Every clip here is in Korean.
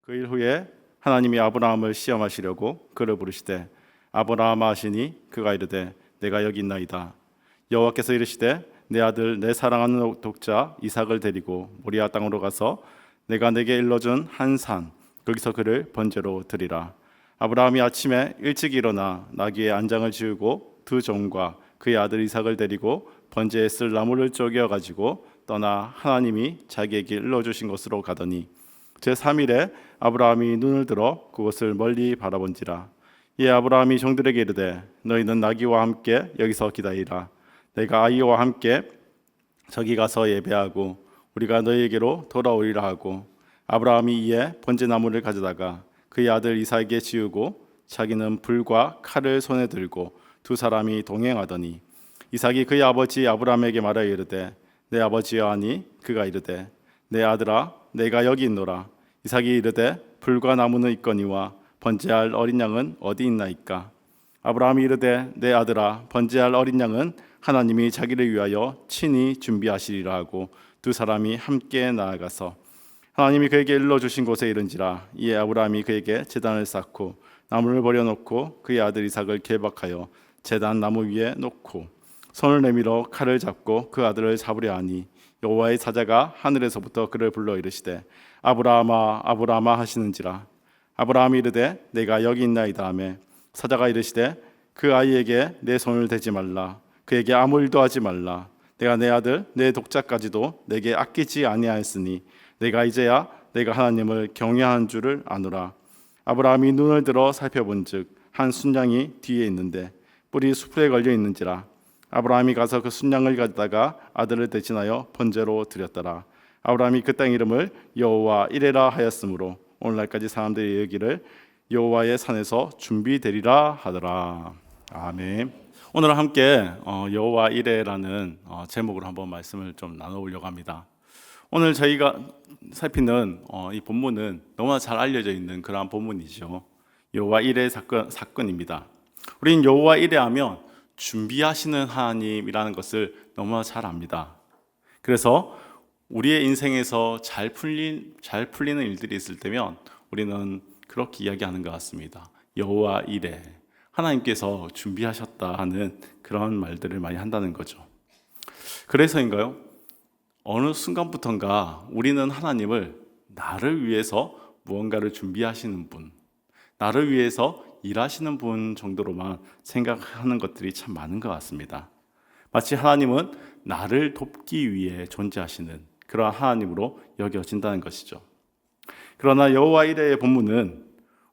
그 일 후에 하나님이 아브라함을 시험하시려고 그를 부르시되 아브라함아 하시니 그가 이르되 내가 여기 있나이다. 여호와께서 이르시되 내 아들 내 사랑하는 독자 이삭을 데리고 모리아 땅으로 가서 내가 내게 일러준 한 산 거기서 그를 번제로 드리라. 아브라함이 아침에 일찍 일어나 나귀의 안장을 지우고 두 종과 그의 아들 이삭을 데리고 번제에 쓸 나무를 쪼개어 가지고 떠나 하나님이 자기에게 일러주신 곳으로 가더니 제3일에 아브라함이 눈을 들어 그곳을 멀리 바라본지라. 이에 아브라함이 종들에게 이르되 너희는 나귀와 함께 여기서 기다리라. 내가 아이와 함께 저기 가서 예배하고 우리가 너희에게로 돌아오리라 하고 아브라함이 이에 번제나무를 가져다가 그의 아들 이삭에게 지우고 자기는 불과 칼을 손에 들고 두 사람이 동행하더니 이삭이 그의 아버지 아브라함에게 말하여 이르되 내 아버지여 하니 그가 이르되 내 아들아 내가 여기 있노라. 이삭이 이르되 불과 나무는 있거니와 번제할 어린 양은 어디 있나이까. 아브라함이 이르되 내 아들아 번제할 어린 양은 하나님이 자기를 위하여 친히 준비하시리라 하고 두 사람이 함께 나아가서 하나님이 그에게 일러주신 곳에 이른지라. 이에 아브라함이 그에게 제단을 쌓고 나무를 버려놓고 그의 아들 이삭을 계박하여 제단 나무 위에 놓고 손을 내밀어 칼을 잡고 그 아들을 잡으려 하니 여호와의 사자가 하늘에서부터 그를 불러 이르시되 아브라함아 아브라함아 하시는지라. 아브라함이 이르되 내가 여기 있나이다 하며 사자가 이르시되 그 아이에게 내 손을 대지 말라. 그에게 아무 일도 하지 말라. 내가 내 아들 내 독자까지도 내게 아끼지 아니하였으니 내가 이제야 내가 하나님을 경외하는 줄을 아노라. 아브라함이 눈을 들어 살펴본즉 한 순양이 뒤에 있는데 뿔이 수풀에 걸려 있는지라. 아브라함이 가서 그 순양을 가져다가 아들을 대신하여 번제로 드렸더라. 아브라함이 그 땅 이름을 여호와 이레라 하였으므로 오늘날까지 사람들이 여기를 여호와의 산에서 준비되리라 하더라. 아멘. 오늘 함께 여호와 이레라는 제목으로 한번 말씀을 좀 나눠보려고 합니다. 오늘 저희가 살피는 이 본문은 너무나 잘 알려져 있는 그러한 본문이죠. 여호와 이레 사건입니다. 우리는 여호와 이레하면 준비하시는 하나님이라는 것을 너무나 잘 압니다. 그래서 우리의 인생에서 잘 풀리는 일들이 있을 때면 우리는 그렇게 이야기하는 것 같습니다. 여호와 이레, 하나님께서 준비하셨다 하는 그런 말들을 많이 한다는 거죠. 그래서인가요? 어느 순간부터인가 우리는 하나님을 나를 위해서 무언가를 준비하시는 분, 나를 위해서 일하시는 분 정도로만 생각하는 것들이 참 많은 것 같습니다. 마치 하나님은 나를 돕기 위해 존재하시는 그러한 하나님으로 여겨진다는 것이죠. 그러나 여호와 이레의 본문은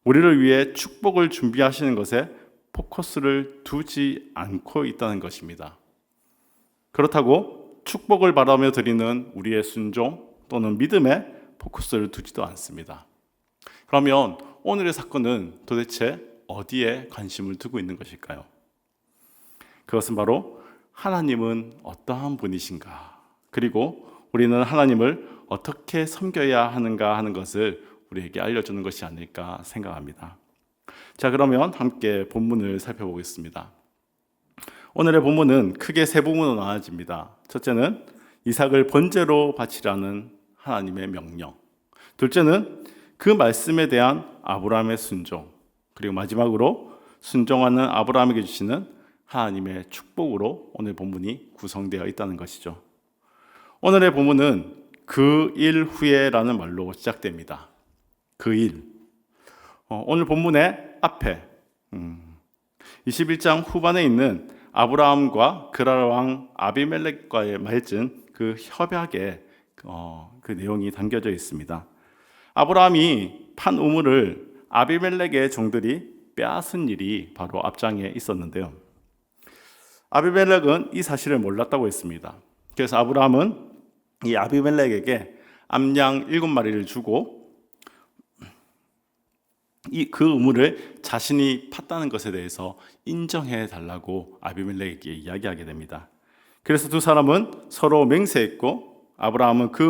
우리를 위해 축복을 준비하시는 것에 포커스를 두지 않고 있다는 것입니다. 그렇다고 축복을 바라며 드리는 우리의 순종 또는 믿음에 포커스를 두지도 않습니다. 그러면 오늘의 사건은 도대체 어디에 관심을 두고 있는 것일까요? 그것은 바로 하나님은 어떠한 분이신가, 그리고 우리는 하나님을 어떻게 섬겨야 하는가 하는 것을 우리에게 알려주는 것이 아닐까 생각합니다. 자, 그러면 함께 본문을 살펴보겠습니다. 오늘의 본문은 크게 세 부분으로 나눠집니다. 첫째는 이삭을 번제로 바치라는 하나님의 명령, 둘째는 그 말씀에 대한 아브라함의 순종, 그리고 마지막으로 순종하는 아브라함에게 주시는 하나님의 축복으로 오늘 본문이 구성되어 있다는 것이죠. 오늘의 본문은 그 일 후에라는 말로 시작됩니다. 그 일. 오늘 본문의 앞에 21장 후반에 있는 아브라함과 그랄 왕 아비멜렉과의 맺은 그 협약의 그 내용이 담겨져 있습니다. 아브라함이 판 우물을 아비멜렉의 종들이 빼앗은 일이 바로 앞장에 있었는데요. 아비멜렉은 이 사실을 몰랐다고 했습니다. 그래서 아브라함은 이 아비멜렉에게 암양 7마리를 주고 그 우물을 자신이 팠다는 것에 대해서 인정해 달라고 아비멜렉에게 이야기하게 됩니다. 그래서 두 사람은 서로 맹세했고 아브라함은 그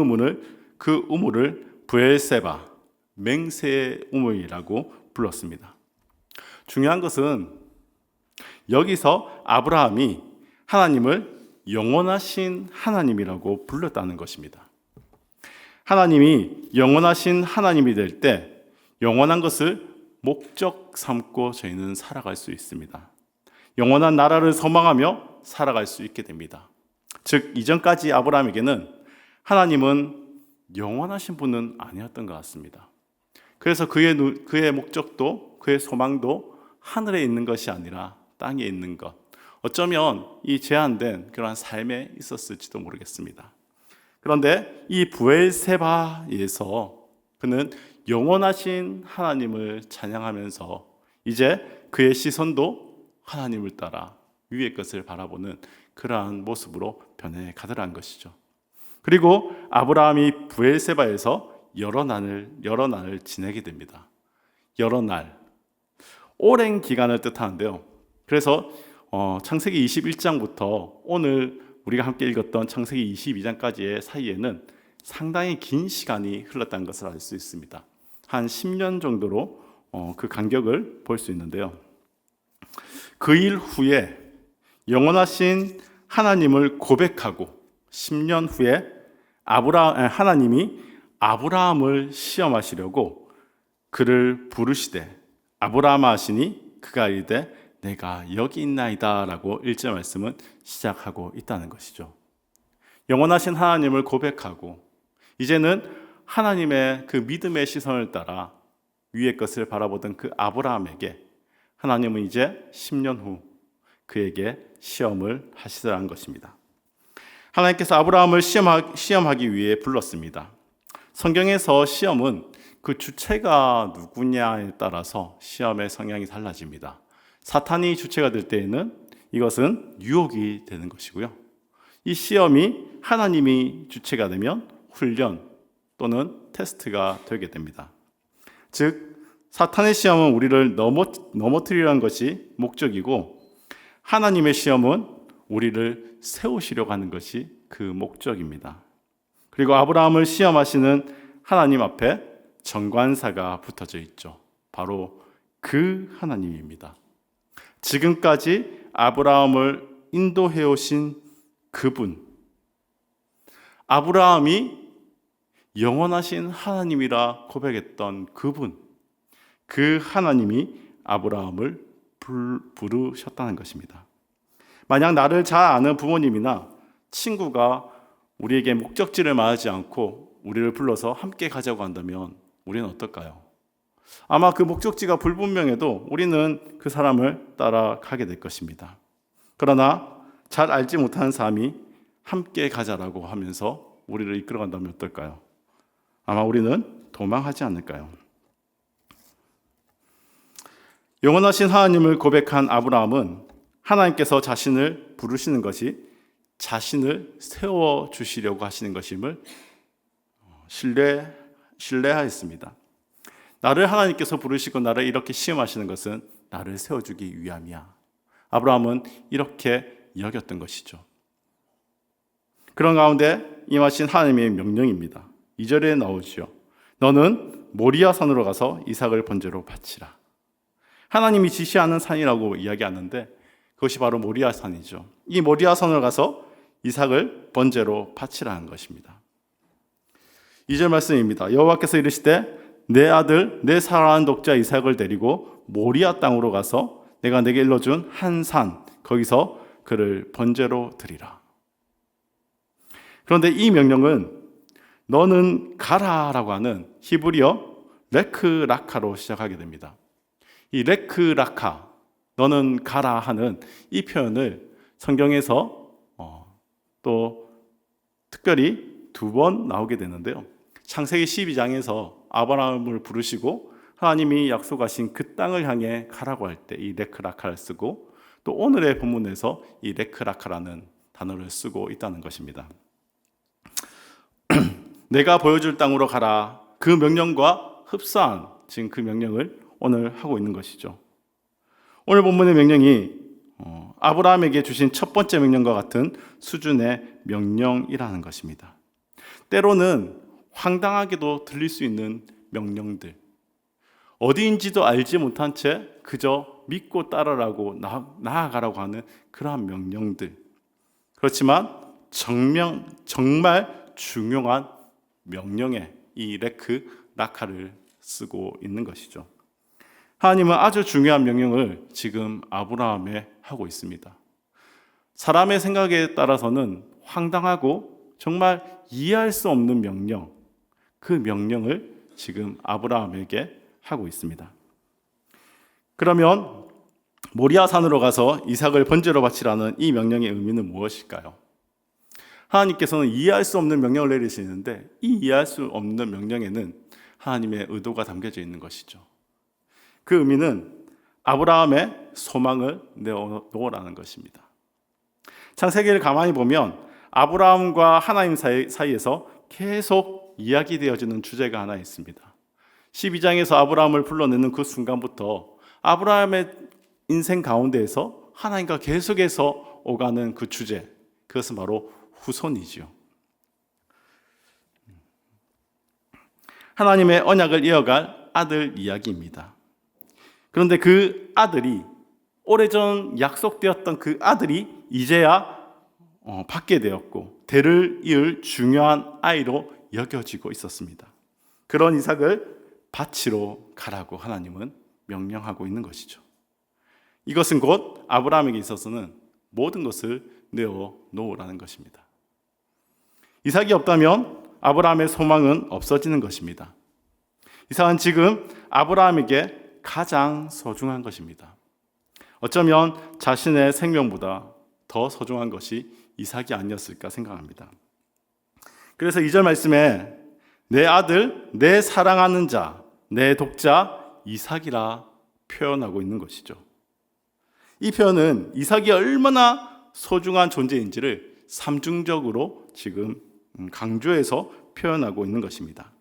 우물을 브엘세바, 맹세의 우물이라고 불렀습니다. 중요한 것은 여기서 아브라함이 하나님을 영원하신 하나님이라고 불렀다는 것입니다. 하나님이 영원하신 하나님이 될 때 영원한 것을 목적 삼고 저희는 살아갈 수 있습니다. 영원한 나라를 소망하며 살아갈 수 있게 됩니다. 즉 이전까지 아브라함에게는 하나님은 영원하신 분은 아니었던 것 같습니다. 그래서 그의 목적도 그의 소망도 하늘에 있는 것이 아니라 땅에 있는 것, 어쩌면 이 제한된 그러한 삶에 있었을지도 모르겠습니다. 그런데 이 브엘세바에서 그는 영원하신 하나님을 찬양하면서 이제 그의 시선도 하나님을 따라 위의 것을 바라보는 그러한 모습으로 변해가더란 것이죠. 그리고 아브라함이 브엘세바에서 여러 날을 지내게 됩니다. 여러 날, 오랜 기간을 뜻하는데요. 그래서 창세기 21장부터 오늘 우리가 함께 읽었던 창세기 22장까지의 사이에는 상당히 긴 시간이 흘렀다는 것을 알 수 있습니다. 한 10년 정도로 그 간격을 볼 수 있는데요. 그 일 후에 영원하신 하나님을 고백하고 10년 후에 하나님이 아브라함을 시험하시려고 그를 부르시되 아브라함아 하시니 그가 이르되 내가 여기 있나이다 라고 1절 말씀은 시작하고 있다는 것이죠. 영원하신 하나님을 고백하고 이제는 하나님의 그 믿음의 시선을 따라 위의 것을 바라보던 그 아브라함에게 하나님은 이제 10년 후 그에게 시험을 하시더라는 것입니다. 하나님께서 아브라함을 시험하기 위해 불렀습니다. 성경에서 시험은 그 주체가 누구냐에 따라서 시험의 성향이 달라집니다. 사탄이 주체가 될 때에는 이것은 유혹이 되는 것이고요. 이 시험이 하나님이 주체가 되면 훈련 또는 테스트가 되게 됩니다. 즉 사탄의 시험은 우리를 넘어뜨리려는 것이 목적이고 하나님의 시험은 우리를 세우시려고 하는 것이 그 목적입니다. 그리고 아브라함을 시험하시는 하나님 앞에 정관사가 붙어져 있죠. 바로 그 하나님입니다. 지금까지 아브라함을 인도해 오신 그분, 아브라함이 영원하신 하나님이라 고백했던 그분, 그 하나님이 아브라함을 부르셨다는 것입니다. 만약 나를 잘 아는 부모님이나 친구가 우리에게 목적지를 말하지 않고 우리를 불러서 함께 가자고 한다면 우리는 어떨까요? 아마 그 목적지가 불분명해도 우리는 그 사람을 따라가게 될 것입니다. 그러나 잘 알지 못하는 사람이 함께 가자라고 하면서 우리를 이끌어간다면 어떨까요? 아마 우리는 도망하지 않을까요? 영원하신 하나님을 고백한 아브라함은 하나님께서 자신을 부르시는 것이 자신을 세워주시려고 하시는 것임을 신뢰하였습니다. 나를 하나님께서 부르시고 나를 이렇게 시험하시는 것은 나를 세워주기 위함이야. 아브라함은 이렇게 여겼던 것이죠. 그런 가운데 임하신 하나님의 명령입니다. 2절에 나오죠. 너는 모리아 산으로 가서 이삭을 번제로 바치라. 하나님이 지시하는 산이라고 이야기하는데 그것이 바로 모리아 산이죠. 이 모리아 산으로 가서 이삭을 번제로 바치라는 것입니다. 2절 말씀입니다. 여호와께서 이르시되 내 아들 내 사랑하는 독자 이삭을 데리고 모리아 땅으로 가서 내가 내게 일러준 한 산 거기서 그를 번제로 드리라. 그런데 이 명령은 너는 가라라고 하는 히브리어 레크라카로 시작하게 됩니다. 이 레크라카, 너는 가라 하는 이 표현을 성경에서 또 특별히 2번 나오게 되는데요. 창세기 12장에서 아브라함을 부르시고 하나님이 약속하신 그 땅을 향해 가라고 할 때 이 레크라카를 쓰고 또 오늘의 본문에서 이 레크라카라는 단어를 쓰고 있다는 것입니다. 내가 보여줄 땅으로 가라. 그 명령과 흡사한 지금 그 명령을 오늘 하고 있는 것이죠. 오늘 본문의 명령이 아브라함에게 주신 첫 번째 명령과 같은 수준의 명령이라는 것입니다. 때로는 황당하게도 들릴 수 있는 명령들, 어디인지도 알지 못한 채 그저 믿고 따르라고 나아가라고 하는 그러한 명령들. 그렇지만 정말 중요한 명령에 이 레크 라카를 쓰고 있는 것이죠. 하나님은 아주 중요한 명령을 지금 아브라함에 하고 있습니다. 사람의 생각에 따라서는 황당하고 정말 이해할 수 없는 명령, 그 명령을 지금 아브라함에게 하고 있습니다. 그러면 모리아 산으로 가서 이삭을 번제로 바치라는 이 명령의 의미는 무엇일까요? 하나님께서는 이해할 수 없는 명령을 내리시는데 이 이해할 수 없는 명령에는 하나님의 의도가 담겨져 있는 것이죠. 그 의미는 아브라함의 소망을 내어놓으라는 것입니다. 창세기를 가만히 보면 아브라함과 하나님 사이에서 계속 이야기되어지는 주제가 하나 있습니다. 12장에서 아브라함을 불러내는 그 순간부터 아브라함의 인생 가운데에서 하나님과 계속해서 오가는 그 주제, 그것은 바로 후손이지요. 하나님의 언약을 이어갈 아들 이야기입니다. 그런데 그 아들이, 오래전 약속되었던 그 아들이 이제야 받게 되었고 대를 이을 중요한 아이로 여겨지고 있었습니다. 그런 이삭을 바치러 가라고 하나님은 명령하고 있는 것이죠. 이것은 곧 아브라함에게 있어서는 모든 것을 내어 놓으라는 것입니다. 이삭이 없다면 아브라함의 소망은 없어지는 것입니다. 이삭은 지금 아브라함에게 가장 소중한 것입니다. 어쩌면 자신의 생명보다 더 소중한 것이 이삭이 아니었을까 생각합니다. 그래서 2절 말씀에 내 아들, 내 사랑하는 자, 내 독자 이삭이라 표현하고 있는 것이죠. 이 표현은 이삭이 얼마나 소중한 존재인지를 삼중적으로 지금 강조해서 표현하고 있는 것입니다.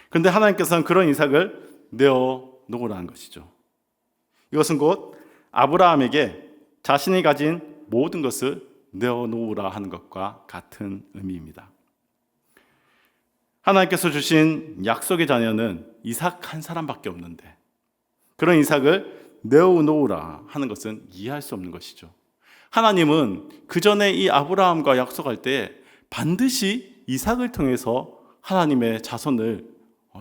그런데 하나님께서는 그런 이삭을 내어 놓으라는 것이죠. 이것은 곧 아브라함에게 자신이 가진 모든 것을 내어 놓으라 하는 것과 같은 의미입니다. 하나님께서 주신 약속의 자녀는 이삭 한 사람밖에 없는데 그런 이삭을 내어 놓으라 하는 것은 이해할 수 없는 것이죠. 하나님은 그 전에 이 아브라함과 약속할 때 반드시 이삭을 통해서 하나님의 자손을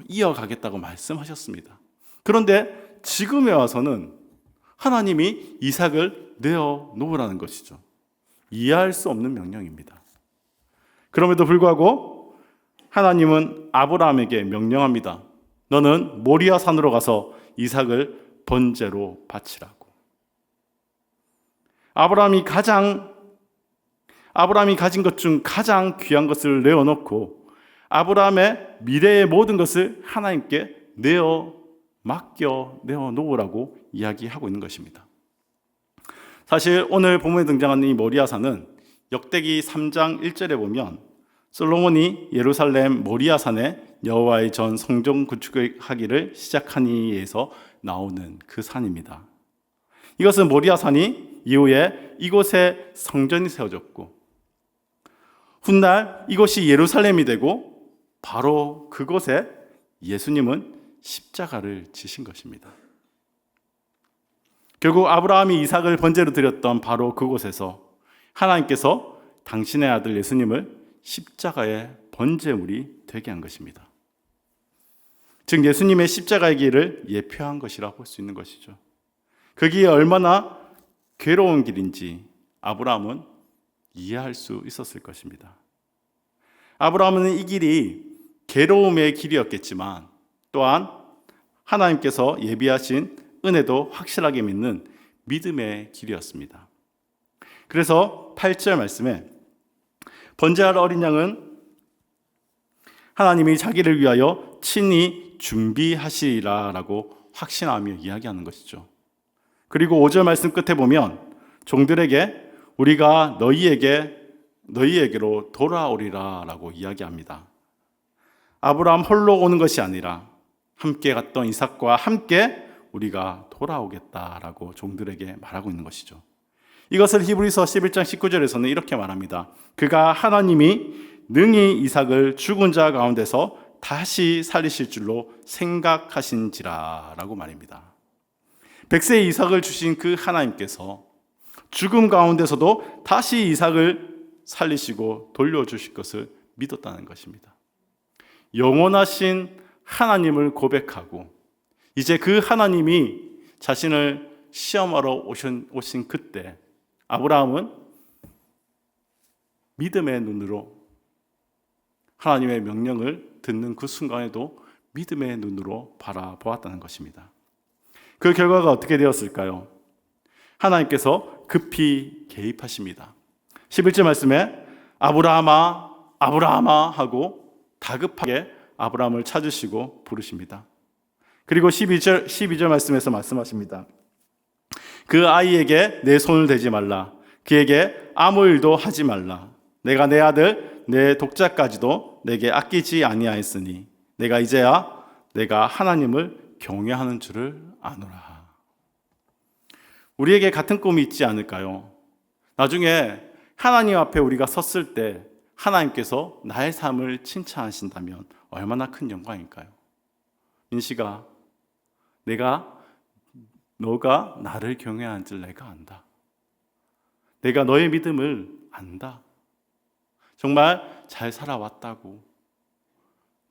이어가겠다고 말씀하셨습니다. 그런데 지금에 와서는 하나님이 이삭을 내어 놓으라는 것이죠. 이해할 수 없는 명령입니다. 그럼에도 불구하고 하나님은 아브라함에게 명령합니다. 너는 모리아 산으로 가서 이삭을 번제로 바치라고. 아브라함이 가진 것 중 가장 귀한 것을 내어놓고 아브라함의 미래의 모든 것을 하나님께 맡겨 내어놓으라고 이야기하고 있는 것입니다. 사실 오늘 본문에 등장하는 이 모리아산은 역대기 3장 1절에 보면 솔로몬이 예루살렘 모리아산에 여호와의 전 성전 구축하기를 시작하니에서 나오는 그 산입니다. 이것은 모리아산이 이후에 이곳에 성전이 세워졌고 훗날 이곳이 예루살렘이 되고 바로 그곳에 예수님은 십자가를 지신 것입니다. 결국 아브라함이 이삭을 번제로 드렸던 바로 그곳에서 하나님께서 당신의 아들 예수님을 십자가의 번제물이 되게 한 것입니다. 즉 예수님의 십자가의 길을 예표한 것이라 볼 수 있는 것이죠. 그 길이 얼마나 괴로운 길인지 아브라함은 이해할 수 있었을 것입니다. 아브라함은 이 길이 괴로움의 길이었겠지만 또한 하나님께서 예비하신 은혜도 확실하게 믿는 믿음의 길이었습니다. 그래서 8절 말씀에 번제할 어린 양은 하나님이 자기를 위하여 친히 준비하시리라라고 확신하며 이야기하는 것이죠. 그리고 5절 말씀 끝에 보면 종들에게 우리가 너희에게로 돌아오리라라고 이야기합니다. 아브라함 홀로 오는 것이 아니라 함께 갔던 이삭과 함께 우리가 돌아오겠다라고 종들에게 말하고 있는 것이죠. 이것을 히브리서 11장 19절에서는 이렇게 말합니다. 그가 하나님이 능히 이삭을 죽은 자 가운데서 다시 살리실 줄로 생각하신지라 라고 말입니다. 백세의 이삭을 주신 그 하나님께서 죽음 가운데서도 다시 이삭을 살리시고 돌려주실 것을 믿었다는 것입니다. 영원하신 하나님을 고백하고 이제 그 하나님이 자신을 시험하러 오신 그때 아브라함은 믿음의 눈으로 하나님의 명령을 듣는 그 순간에도 믿음의 눈으로 바라보았다는 것입니다. 그 결과가 어떻게 되었을까요? 하나님께서 급히 개입하십니다. 11절 말씀에 아브라함아 아브라함아 하고 다급하게 아브라함을 찾으시고 부르십니다. 그리고 12절 말씀에서 말씀하십니다. 그 아이에게 내 손을 대지 말라. 그에게 아무 일도 하지 말라. 내가 내 아들 내 독자까지도 내게 아끼지 아니하였으니 내가 이제야 내가 하나님을 경외하는 줄을 아노라. 우리에게 같은 꿈이 있지 않을까요? 나중에 하나님 앞에 우리가 섰을 때 하나님께서 나의 삶을 칭찬하신다면 얼마나 큰 영광일까요? 민식아, 너가 나를 경외하는 줄 내가 안다. 내가 너의 믿음을 안다. 정말 잘 살아왔다고,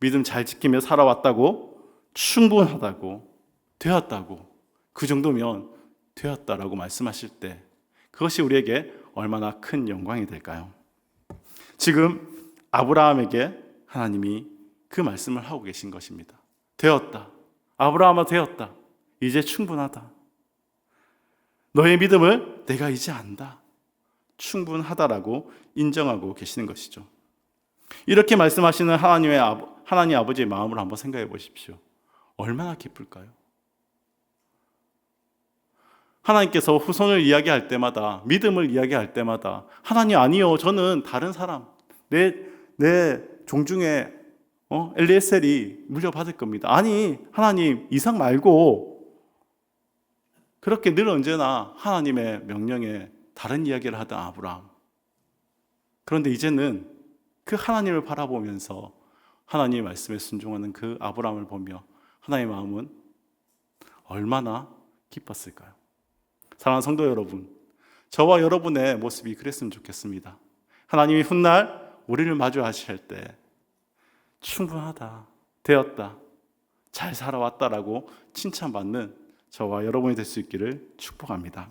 믿음 잘 지키며 살아왔다고, 충분하다고, 되었다고, 그 정도면 되었다라고 말씀하실 때 그것이 우리에게 얼마나 큰 영광이 될까요? 지금 아브라함에게 하나님이 그 말씀을 하고 계신 것입니다. 되었다. 아브라함아 되었다. 이제 충분하다. 너의 믿음을 내가 이제 안다. 충분하다라고 인정하고 계시는 것이죠. 이렇게 말씀하시는 하나님 아버지의 마음을 한번 생각해 보십시오. 얼마나 기쁠까요? 하나님께서 후손을 이야기할 때마다, 믿음을 이야기할 때마다 하나님 아니요, 저는 다른 사람, 내 종중에 엘리에셀이 물려받을 겁니다. 아니 하나님 이삭 말고, 그렇게 늘 언제나 하나님의 명령에 다른 이야기를 하던 아브라함. 그런데 이제는 그 하나님을 바라보면서 하나님의 말씀에 순종하는 그 아브라함을 보며 하나님의 마음은 얼마나 기뻤을까요? 사랑하는 성도 여러분, 저와 여러분의 모습이 그랬으면 좋겠습니다. 하나님이 훗날 우리를 마주하실 때 충분하다, 되었다, 잘 살아왔다라고 칭찬받는 저와 여러분이 될 수 있기를 축복합니다.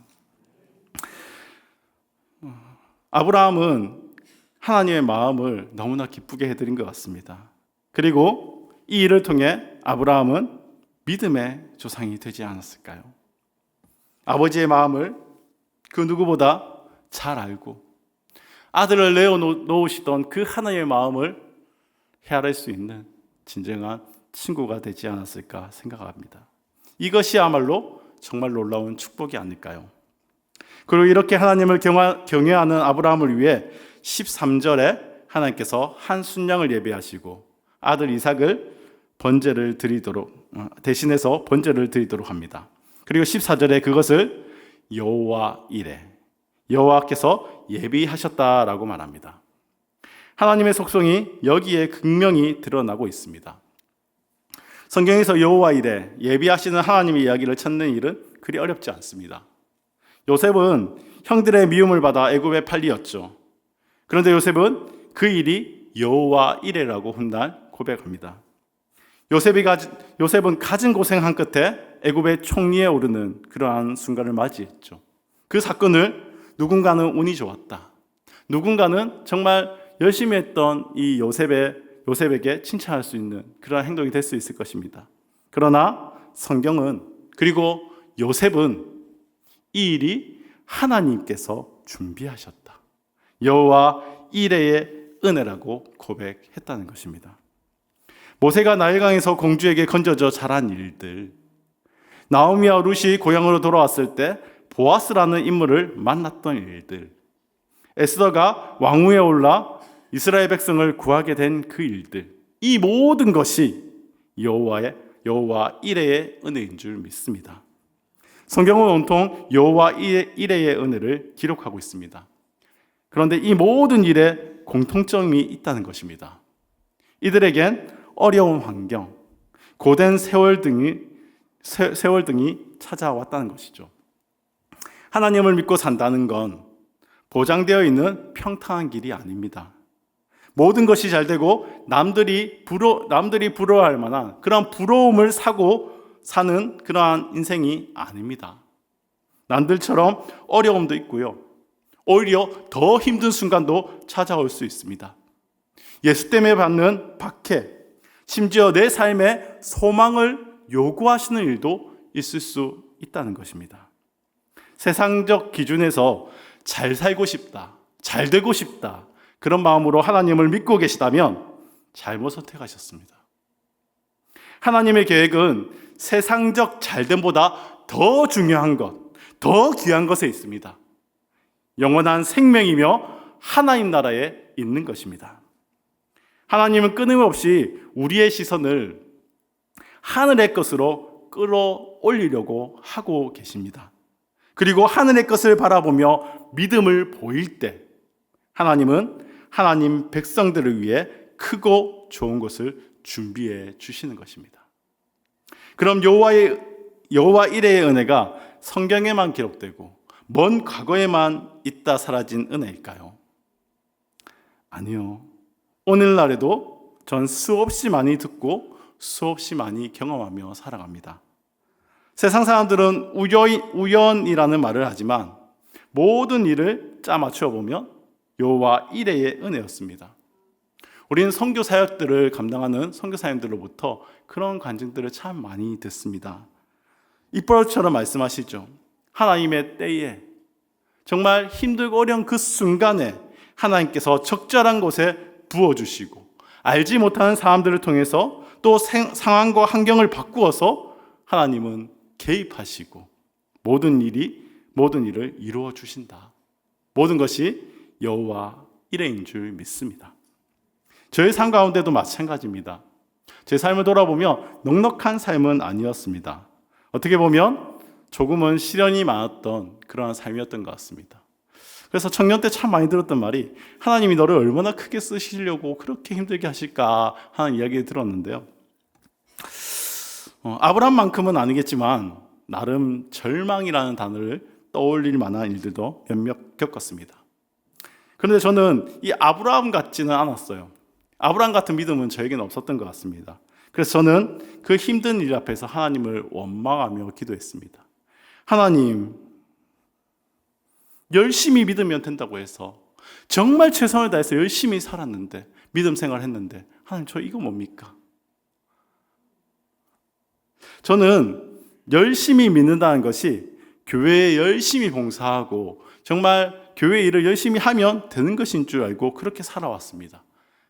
아브라함은 하나님의 마음을 너무나 기쁘게 해드린 것 같습니다. 그리고 이 일을 통해 아브라함은 믿음의 조상이 되지 않았을까요? 아버지의 마음을 그 누구보다 잘 알고 아들을 내어놓으시던 그 하나님의 마음을 헤아릴 수 있는 진정한 친구가 되지 않았을까 생각합니다. 이것이야말로 정말 놀라운 축복이 아닐까요? 그리고 이렇게 하나님을 경외하는 아브라함을 위해 13절에 하나님께서 한 순양을 예비하시고 아들 이삭을 대신해서 번제를 드리도록 합니다. 그리고 14절에 그것을 여호와 이레, 여호와께서 예비하셨다라고 말합니다. 하나님의 속성이 여기에 극명히 드러나고 있습니다. 성경에서 여호와 이레, 예비하시는 하나님의 이야기를 찾는 일은 그리 어렵지 않습니다. 요셉은 형들의 미움을 받아 애굽에 팔리었죠. 그런데 요셉은 그 일이 여호와 이레라고 훗날 고백합니다. 요셉은 가진 고생한 끝에 애굽의 총리에 오르는 그러한 순간을 맞이했죠. 그 사건을 누군가는 운이 좋았다, 누군가는 정말 열심히 했던 이 요셉에게 칭찬할 수 있는 그러한 행동이 될 수 있을 것입니다. 그러나 성경은, 그리고 요셉은 이 일이 하나님께서 준비하셨다, 여호와 이레의 은혜라고 고백했다는 것입니다. 모세가 나일강에서 공주에게 건져져 자란 일들, 나오미와 룻이 고향으로 돌아왔을 때 보아스라는 인물을 만났던 일들, 에스더가 왕위에 올라 이스라엘 백성을 구하게 된 그 일들, 이 모든 것이 여호와 이레의 은혜인 줄 믿습니다. 성경은 온통 여호와 이레의 은혜를 기록하고 있습니다. 그런데 이 모든 일에 공통점이 있다는 것입니다. 이들에겐 어려운 환경, 고된 세월 등이 찾아왔다는 것이죠. 하나님을 믿고 산다는 건 보장되어 있는 평탄한 길이 아닙니다. 모든 것이 잘 되고 남들이 부러워할 만한 그런 부러움을 사고 사는 그러한 인생이 아닙니다. 남들처럼 어려움도 있고요. 오히려 더 힘든 순간도 찾아올 수 있습니다. 예수 때문에 받는 박해, 심지어 내 삶에 소망을 요구하시는 일도 있을 수 있다는 것입니다. 세상적 기준에서 잘 살고 싶다, 잘 되고 싶다, 그런 마음으로 하나님을 믿고 계시다면 잘못 선택하셨습니다. 하나님의 계획은 세상적 잘됨보다 더 중요한 것, 더 귀한 것에 있습니다. 영원한 생명이며 하나님 나라에 있는 것입니다. 하나님은 끊임없이 우리의 시선을 하늘의 것으로 끌어올리려고 하고 계십니다. 그리고 하늘의 것을 바라보며 믿음을 보일 때 하나님은 하나님 백성들을 위해 크고 좋은 것을 준비해 주시는 것입니다. 그럼 여호와 이레의 은혜가 성경에만 기록되고 먼 과거에만 있다 사라진 은혜일까요? 아니요. 오늘날에도 전 수없이 많이 듣고 수없이 많이 경험하며 살아갑니다. 세상 사람들은 우연이라는 말을 하지만 모든 일을 짜맞추어 보면 여호와 이레의 은혜였습니다. 우리는 선교 사역들을 감당하는 선교사님들로부터 그런 간증들을 참 많이 듣습니다. 입버릇처럼 말씀하시죠. 하나님의 때에 정말 힘들고 어려운 그 순간에 하나님께서 적절한 곳에 부어주시고 알지 못하는 사람들을 통해서 또 상황과 환경을 바꾸어서 하나님은 개입하시고 모든 일을 이루어 주신다. 모든 것이 여호와 이레인 줄 믿습니다. 저의 삶 가운데도 마찬가지입니다. 제 삶을 돌아보며 넉넉한 삶은 아니었습니다. 어떻게 보면 조금은 시련이 많았던 그러한 삶이었던 것 같습니다. 그래서 청년 때 참 많이 들었던 말이 하나님이 너를 얼마나 크게 쓰시려고 그렇게 힘들게 하실까 하는 이야기를 들었는데요. 아브라함만큼은 아니겠지만 나름 절망이라는 단어를 떠올릴 만한 일들도 몇몇 겪었습니다. 그런데 저는 이 아브라함 같지는 않았어요. 아브라함 같은 믿음은 저에게는 없었던 것 같습니다. 그래서 저는 그 힘든 일 앞에서 하나님을 원망하며 기도했습니다. 하나님, 열심히 믿으면 된다고 해서 정말 최선을 다해서 열심히 살았는데 믿음 생활을 했는데 하나님 저 이거 뭡니까? 저는 열심히 믿는다는 것이 교회에 열심히 봉사하고 정말 교회 일을 열심히 하면 되는 것인 줄 알고 그렇게 살아왔습니다.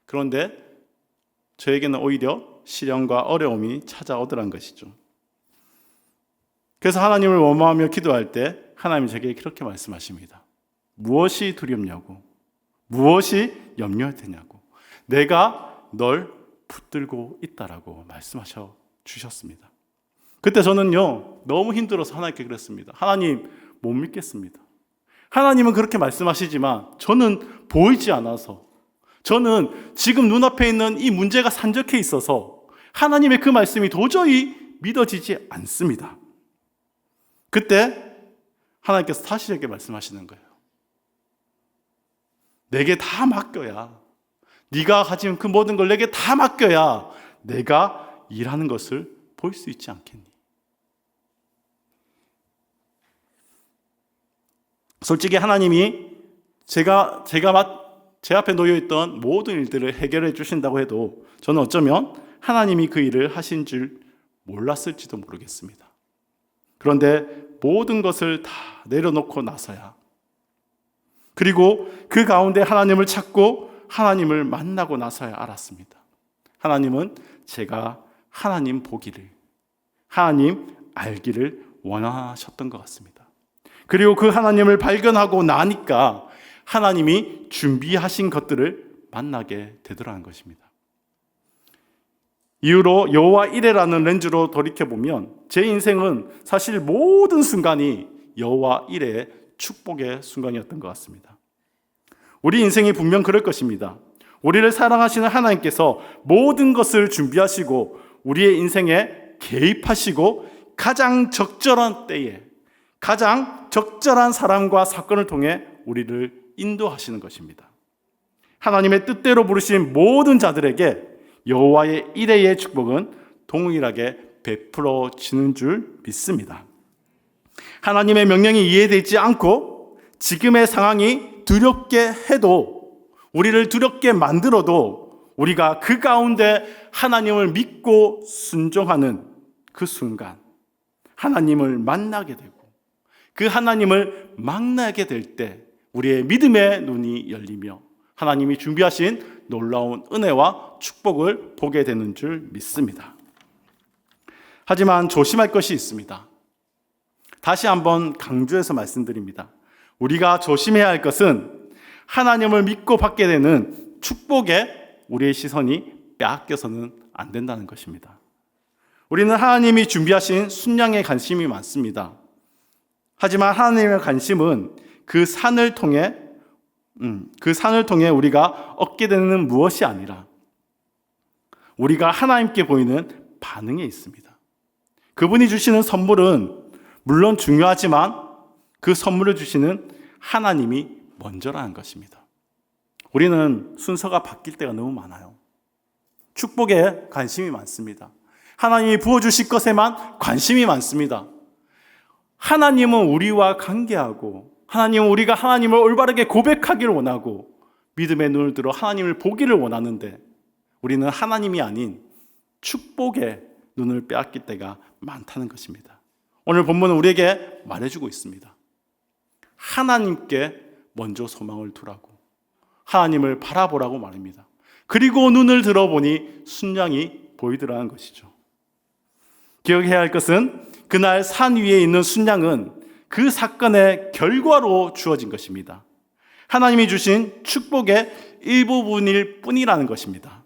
그런데 저에게는 오히려 시련과 어려움이 찾아오더란 것이죠. 그래서 하나님을 원망하며 기도할 때 하나님이 제게 그렇게 말씀하십니다. 무엇이 두렵냐고, 무엇이 염려할 테냐고, 내가 널 붙들고 있다라고 말씀하셔 주셨습니다. 그때 저는요 너무 힘들어서 하나님께 그랬습니다. 하나님 못 믿겠습니다. 하나님은 그렇게 말씀하시지만 저는 보이지 않아서, 저는 지금 눈앞에 있는 이 문제가 산적해 있어서 하나님의 그 말씀이 도저히 믿어지지 않습니다. 그때 하나님께서 다시 제게 말씀하시는 거예요. 내게 다 맡겨야, 네가 가진 그 모든 걸 내게 다 맡겨야 내가 일하는 것을 볼 수 있지 않겠니? 솔직히 하나님이 제 앞에 놓여있던 모든 일들을 해결해 주신다고 해도 저는 어쩌면 하나님이 그 일을 하신 줄 몰랐을지도 모르겠습니다. 그런데 모든 것을 다 내려놓고 나서야, 그리고 그 가운데 하나님을 찾고 하나님을 만나고 나서야 알았습니다. 하나님은 제가 하나님 보기를, 하나님 알기를 원하셨던 것 같습니다. 그리고 그 하나님을 발견하고 나니까 하나님이 준비하신 것들을 만나게 되더라는 것입니다. 이후로 여호와 이레라는 렌즈로 돌이켜보면 제 인생은 사실 모든 순간이 여호와 이레의 축복의 순간이었던 것 같습니다. 우리 인생이 분명 그럴 것입니다. 우리를 사랑하시는 하나님께서 모든 것을 준비하시고 우리의 인생에 개입하시고 가장 적절한 때에 가장 적절한 사람과 사건을 통해 우리를 인도하시는 것입니다. 하나님의 뜻대로 부르신 모든 자들에게 여호와의 이레의 축복은 동일하게 베풀어지는 줄 믿습니다. 하나님의 명령이 이해되지 않고 지금의 상황이 두렵게 해도, 우리를 두렵게 만들어도 우리가 그 가운데 하나님을 믿고 순종하는 그 순간 하나님을 만나게 되고, 그 하나님을 만나게 될 때 우리의 믿음의 눈이 열리며 하나님이 준비하신 놀라운 은혜와 축복을 보게 되는 줄 믿습니다. 하지만 조심할 것이 있습니다. 다시 한번 강조해서 말씀드립니다. 우리가 조심해야 할 것은 하나님을 믿고 받게 되는 축복에 우리의 시선이 빼앗겨서는 안 된다는 것입니다. 우리는 하나님이 준비하신 순양에 관심이 많습니다. 하지만 하나님의 관심은 그 산을 통해 우리가 얻게 되는 무엇이 아니라 우리가 하나님께 보이는 반응에 있습니다. 그분이 주시는 선물은 물론 중요하지만 그 선물을 주시는 하나님이 먼저라는 것입니다. 우리는 순서가 바뀔 때가 너무 많아요. 축복에 관심이 많습니다. 하나님이 부어주실 것에만 관심이 많습니다. 하나님은 우리와 관계하고, 하나님은 우리가 하나님을 올바르게 고백하기를 원하고 믿음의 눈을 들어 하나님을 보기를 원하는데, 우리는 하나님이 아닌 축복에 눈을 빼앗길 때가 많다는 것입니다. 오늘 본문은 우리에게 말해주고 있습니다. 하나님께 먼저 소망을 두라고, 하나님을 바라보라고 말입니다. 그리고 눈을 들어보니 순양이 보이더라는 것이죠. 기억해야 할 것은 그날 산 위에 있는 순양은 그 사건의 결과로 주어진 것입니다. 하나님이 주신 축복의 일부분일 뿐이라는 것입니다.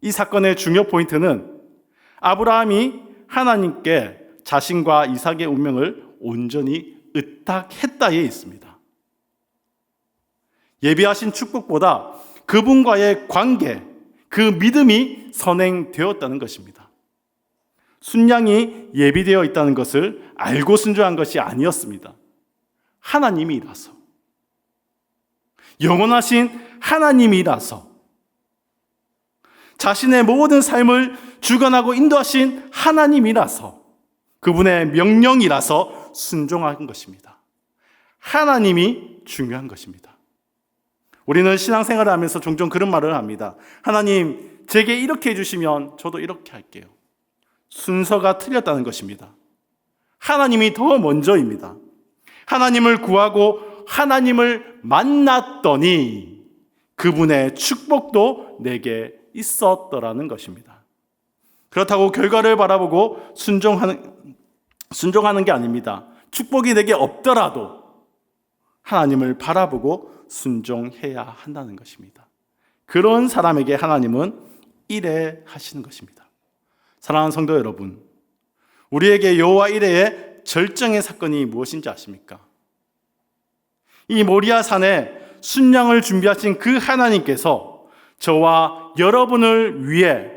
이 사건의 중요 포인트는 아브라함이 하나님께 자신과 이삭의 운명을 온전히 의탁했다에 있습니다. 예비하신 축복보다 그분과의 관계, 그 믿음이 선행되었다는 것입니다. 순양이 예비되어 있다는 것을 알고 순종한 것이 아니었습니다. 하나님이라서, 영원하신 하나님이라서, 자신의 모든 삶을 주관하고 인도하신 하나님이라서, 그분의 명령이라서 순종한 것입니다. 하나님이 중요한 것입니다. 우리는 신앙생활을 하면서 종종 그런 말을 합니다. 하나님, 제게 이렇게 해주시면 저도 이렇게 할게요. 순서가 틀렸다는 것입니다. 하나님이 더 먼저입니다. 하나님을 구하고 하나님을 만났더니 그분의 축복도 내게 있었더라는 것입니다. 그렇다고 결과를 바라보고 순종하는 게 아닙니다. 축복이 내게 없더라도 하나님을 바라보고 순종해야 한다는 것입니다. 그런 사람에게 하나님은 일해하시는 것입니다. 사랑하는 성도 여러분, 우리에게 여호와 이레의 절정의 사건이 무엇인지 아십니까? 이 모리아 산에 순양을 준비하신 그 하나님께서 저와 여러분을 위해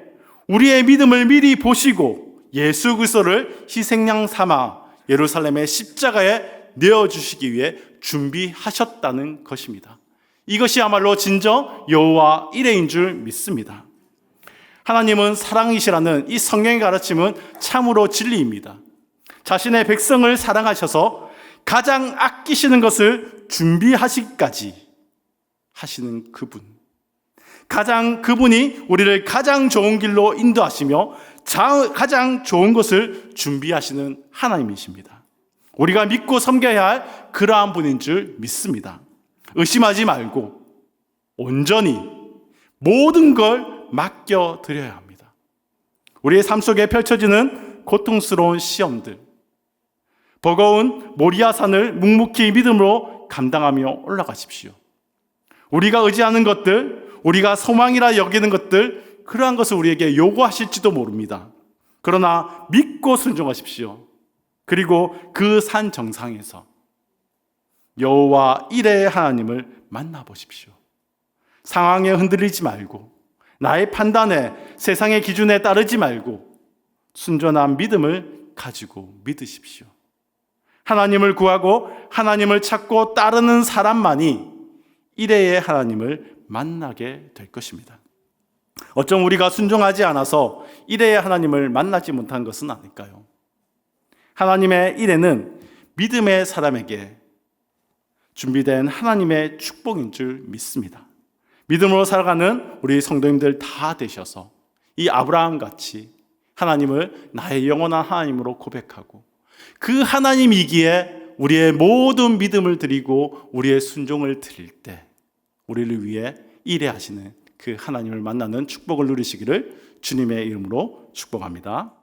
우리의 믿음을 미리 보시고 예수 그리스도를 희생양 삼아 예루살렘의 십자가에 내어주시기 위해 준비하셨다는 것입니다. 이것이야말로 진정 여호와 이레인 줄 믿습니다. 하나님은 사랑이시라는 이 성경의 가르침은 참으로 진리입니다. 자신의 백성을 사랑하셔서 가장 아끼시는 것을 준비하시기까지 하시는 그분, 그분이 우리를 가장 좋은 길로 인도하시며 가장 좋은 것을 준비하시는 하나님이십니다. 우리가 믿고 섬겨야 할 그러한 분인 줄 믿습니다. 의심하지 말고 온전히 모든 걸 맡겨드려야 합니다. 우리의 삶 속에 펼쳐지는 고통스러운 시험들, 버거운 모리아산을 묵묵히 믿음으로 감당하며 올라가십시오. 우리가 의지하는 것들, 우리가 소망이라 여기는 것들, 그러한 것을 우리에게 요구하실지도 모릅니다. 그러나 믿고 순종하십시오. 그리고 그 산 정상에서 여호와 이레의 하나님을 만나보십시오. 상황에 흔들리지 말고, 나의 판단에, 세상의 기준에 따르지 말고 순전한 믿음을 가지고 믿으십시오. 하나님을 구하고 하나님을 찾고 따르는 사람만이 이레의 하나님을 만나게 될 것입니다. 어쩜 우리가 순종하지 않아서 이래야 하나님을 만나지 못한 것은 아닐까요? 하나님의 이래는 믿음의 사람에게 준비된 하나님의 축복인 줄 믿습니다. 믿음으로 살아가는 우리 성도님들 다 되셔서 이 아브라함같이 하나님을 나의 영원한 하나님으로 고백하고 그 하나님이기에 우리의 모든 믿음을 드리고 우리의 순종을 드릴 때 우리를 위해 일해하시는 그 하나님을 만나는 축복을 누리시기를 주님의 이름으로 축복합니다.